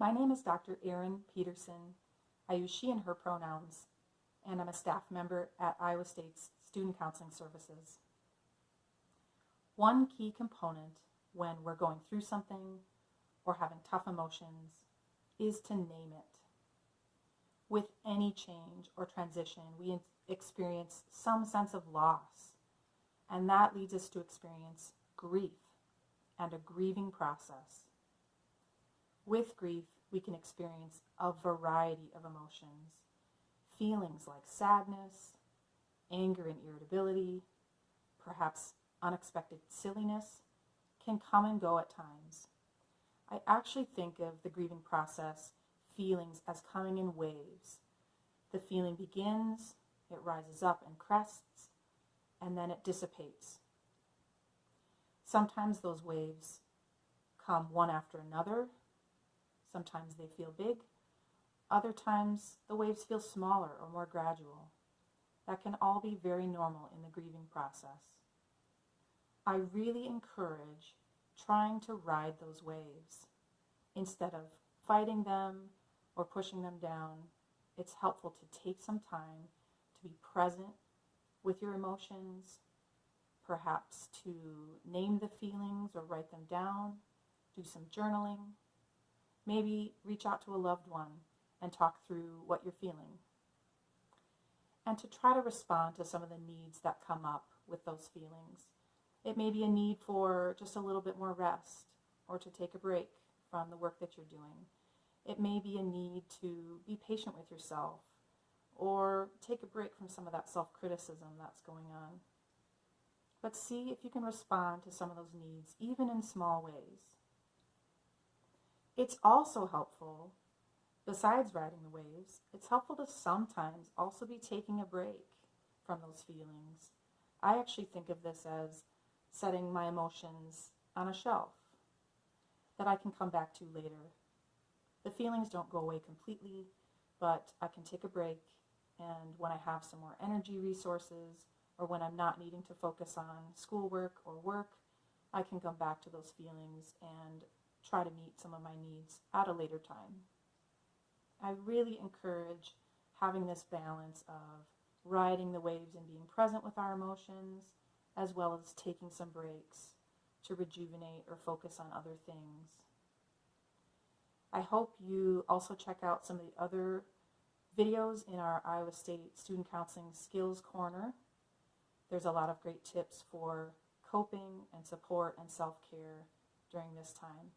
My name is Dr. Erin Pederson. I use she and her pronouns, and I'm a staff member at Iowa State's Student Counseling Services. One key component when we're going through something or having tough emotions is to name it. With any change or transition, we experience some sense of loss, and that leads us to experience grief and a grieving process. With grief, we can experience a variety of emotions. Feelings like sadness, anger and irritability, perhaps unexpected silliness, can come and go at times. I actually think of the grieving process feelings as coming in waves. The feeling begins, it rises up and crests, and then it dissipates. Sometimes those waves come one after another. Sometimes they feel big. Other times the waves feel smaller or more gradual. That can all be very normal in the grieving process. I really encourage trying to ride those waves. Instead of fighting them or pushing them down, it's helpful to take some time to be present with your emotions, perhaps to name the feelings or write them down, do some journaling, maybe reach out to a loved one and talk through what you're feeling, and to try to respond to some of the needs that come up with those feelings. It may be a need for just a little bit more rest or to take a break from the work that you're doing. It may be a need to be patient with yourself or take a break from some of that self-criticism that's going on. But see if you can respond to some of those needs, even in small ways. It's also helpful, besides riding the waves, it's helpful to sometimes also be taking a break from those feelings. I actually think of this as setting my emotions on a shelf that I can come back to later. The feelings don't go away completely, but I can take a break, and when I have some more energy resources, or when I'm not needing to focus on schoolwork or work, I can come back to those feelings and try to meet some of my needs at a later time. I really encourage having this balance of riding the waves and being present with our emotions, as well as taking some breaks to rejuvenate or focus on other things. I hope you also check out some of the other videos in our Iowa State Student Counseling Skills Corner. There's a lot of great tips for coping and support and self-care during this time.